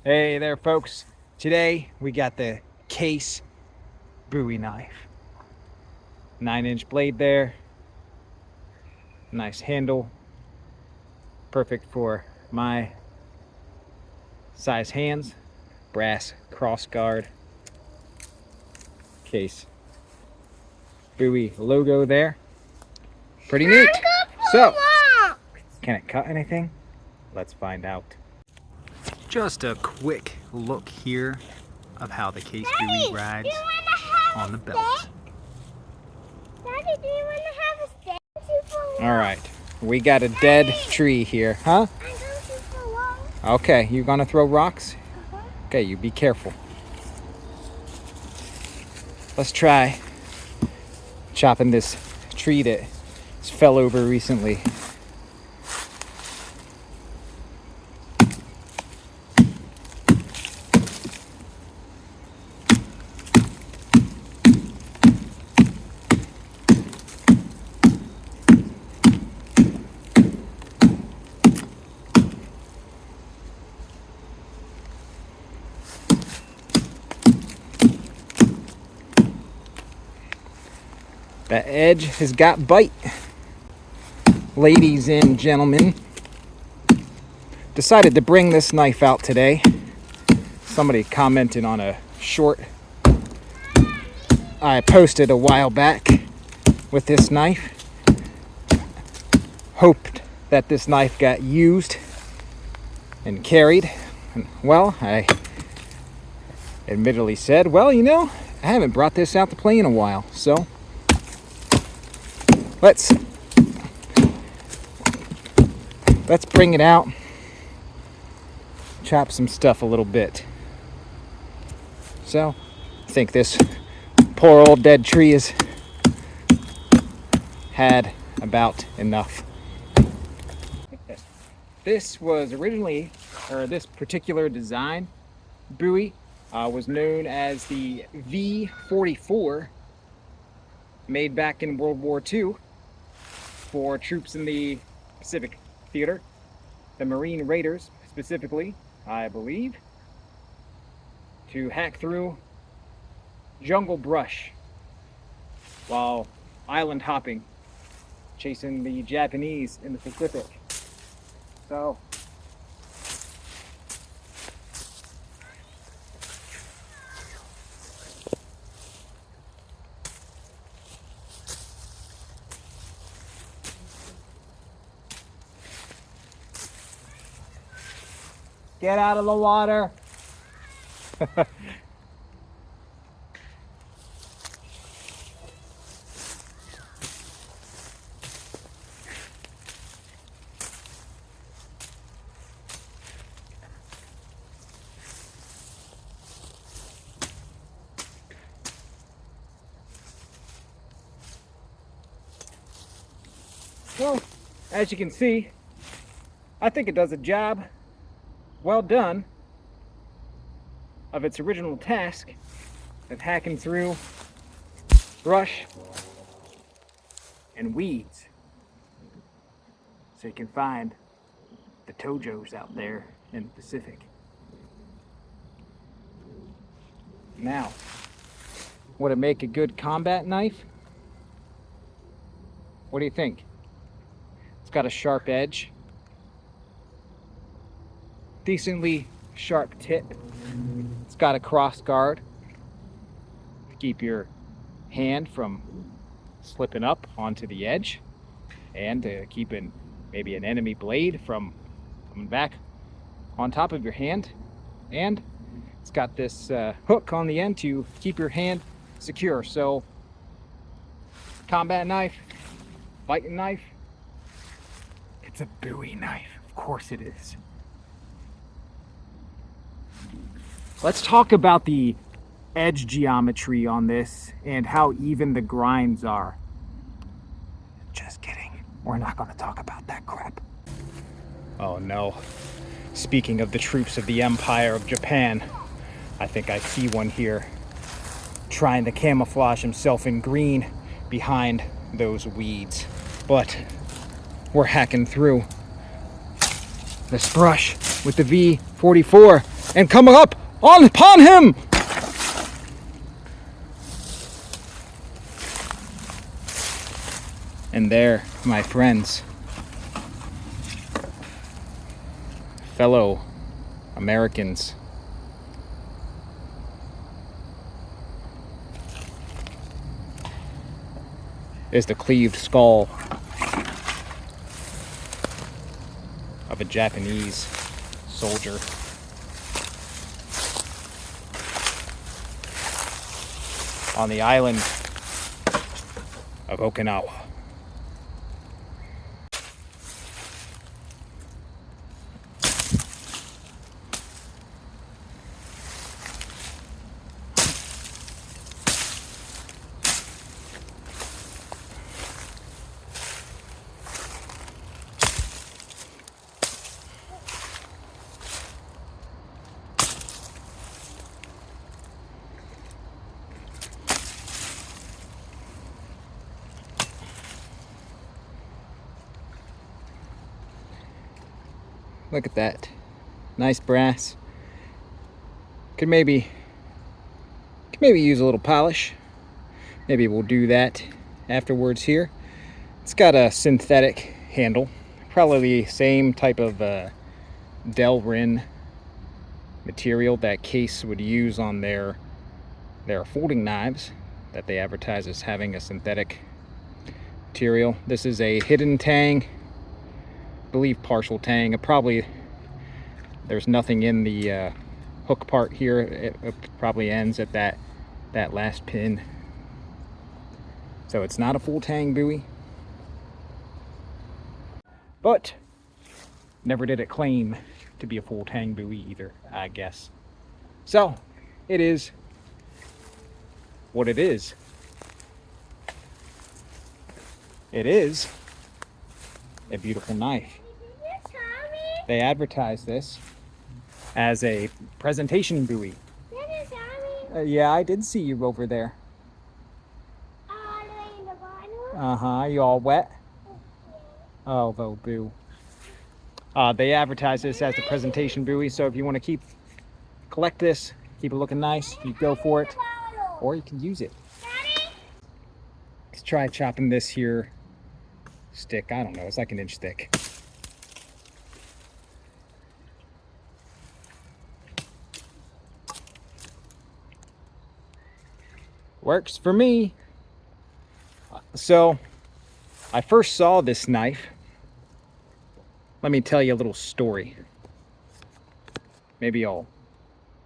Hey there, folks. Today we got the Case Bowie knife. 9-inch blade there. Nice handle. Perfect for my size hands. Brass cross guard. Case Bowie logo there. Pretty neat. So, can it cut anything? Let's find out. Just a quick look here of how the Case Bowie rides on the belt. Daddy, do you want to have a stand? All right, we got a dead tree here, huh? I'm going super long. Okay, you gonna throw rocks? Okay, you be careful. Let's try chopping this tree that fell over recently. That edge has got bite. Ladies and gentlemen, decided to bring this knife out today. Somebody commented on a short I posted a while back with this knife. Hoped that this knife got used and carried. Well, I admittedly said, well, you know, I haven't brought this out to play in a while, so let's bring it out, chop some stuff a little bit. So I think this poor old dead tree has had about enough. This was originally, or this particular design Bowie was known as the V-44, made back in World War II for troops in the Pacific Theater, the Marine Raiders specifically, I believe, to hack through jungle brush while island hopping, chasing the Japanese in the Pacific. So, get out of the water. Well, as you can see, I think it does a job well done of its original task of hacking through brush and weeds so you can find the tojos out there in the Pacific. Now, would it make a good combat knife? What do you think? It's got a sharp edge, decently sharp tip. It's got a cross guard to keep your hand from slipping up onto the edge and to keep maybe an enemy blade from coming back on top of your hand. And it's got this hook on the end to keep your hand secure. So, combat knife, fighting knife, it's a Bowie knife. Of course it is. Let's talk about the edge geometry on this and how even the grinds are. Just kidding. We're not going to talk about that crap. Oh no. Speaking of the troops of the Empire of Japan, I think I see one here trying to camouflage himself in green behind those weeds. But we're hacking through this brush with the V-44. and come up upon him. And there, my friends, fellow Americans, is the cleaved skull of a Japanese soldier. On the island of Okinawa. Look at that. Nice brass. Could maybe use a little polish. Maybe we'll do that afterwards here. It's got a synthetic handle. Probably the same type of Delrin material that Case would use on their folding knives that they advertise as having a synthetic material. This is a hidden tang. Believe partial tang. Probably there's nothing in the hook part here. It probably ends at that last pin, so it's not a full tang buoy, but never did it claim to be a full tang buoy either, I guess. So it is what it is. It is a beautiful knife. They advertise this as a presentation buoy. Yeah, I did see you over there. Uh-huh, you all wet? Oh, boo. They advertise this as the presentation buoy, so if you want to collect this, keep it looking nice, you go for it, or you can use it. Let's try chopping this here stick. I don't know, it's like an inch thick. Works for me. So I first saw this knife. Let me tell you a little story. Maybe I'll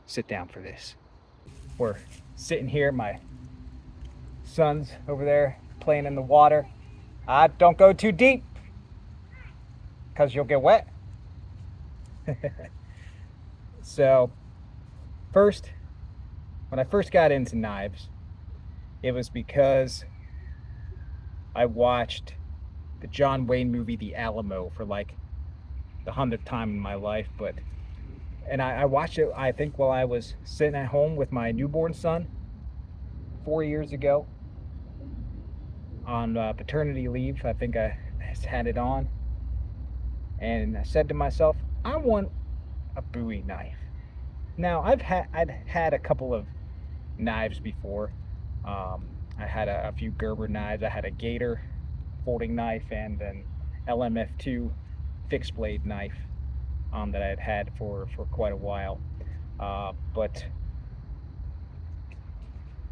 sit down for this. We're sitting here, my son's over there playing in the water. Don't go too deep, because you'll get wet. So when I first got into knives, it was because I watched the John Wayne movie, The Alamo, for like the 100th time in my life. And I watched it, I think, while I was sitting at home with my newborn son 4 years ago on paternity leave. I think I had it on, and I said to myself, I want a Bowie knife. Now I'd had a couple of knives before. I had a few Gerber knives. I had a Gator folding knife and an LMF2 fixed blade knife that I had for quite a while. But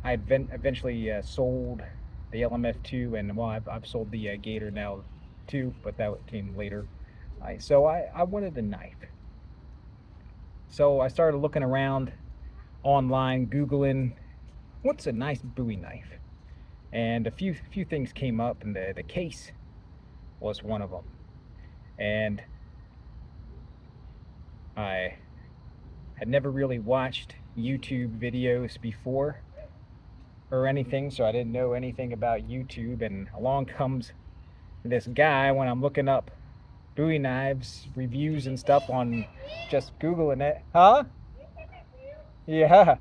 I eventually sold the LMF2, and well, I've sold the Gator now too, but that came later. So I wanted a knife. So I started looking around online, Googling what's a nice Bowie knife, and a few things came up, and the Case was one of them. And I had never really watched YouTube videos before or anything, so I didn't know anything about YouTube, and along comes this guy when I'm looking up Bowie knives reviews and stuff on just Googling it. Huh? Yeah.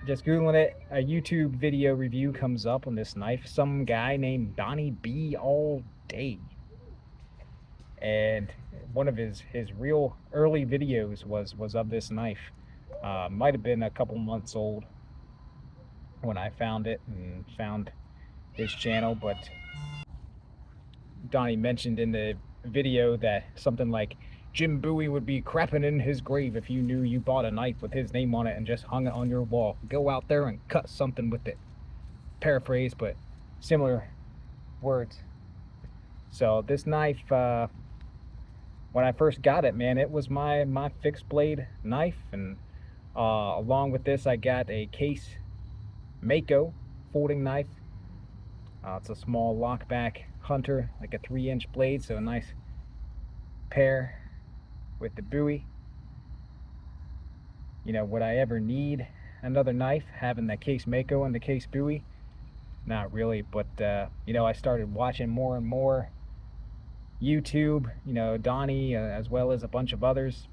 Just Googling it, a YouTube video review comes up on this knife. Some guy named Donnie B all day. and one of his real early videos was of this knife. Might have been a couple months old when I found it and found his channel, but Donnie mentioned in the video that something like Jim Bowie would be crapping in his grave if you knew you bought a knife with his name on it and just hung it on your wall. Go out there and cut something with it. Paraphrase, but similar words. So this knife, when I first got it, man, it was my fixed blade knife, and along with this, I got a Case Mako folding knife. It's a small lockback hunter, like a 3-inch blade, so a nice pair with the Bowie. You know, would I ever need another knife having the Case Mako and the Case Bowie? Not really, but you know, I started watching more and more YouTube, you know, Donnie, as well as a bunch of others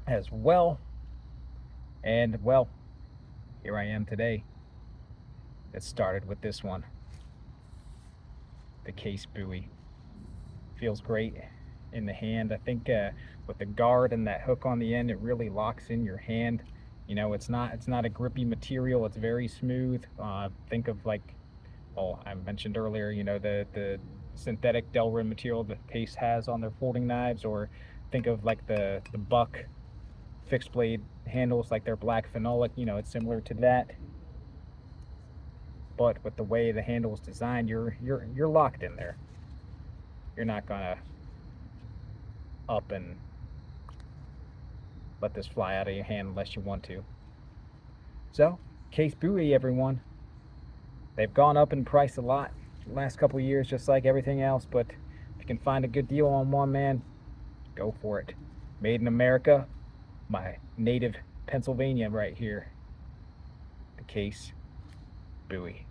as well. And well, here I am today. It started with this one, the Case Bowie. Feels great in the hand. I think with the guard and that hook on the end, it really locks in your hand. You know, it's not a grippy material. It's very smooth. Think of like, well, I mentioned earlier, you know, the synthetic Delrin material that Case has on their folding knives, or think of like the Buck fixed blade handles, like their black phenolic. You know, it's similar to that, but with the way the handle is designed, you're locked in there. You're not gonna up and let this fly out of your hand unless you want to. So, Case Bowie, everyone. They've gone up in price a lot the last couple of years, just like everything else, but if you can find a good deal on one, man, go for it. Made in America, my native Pennsylvania right here. The Case Bowie.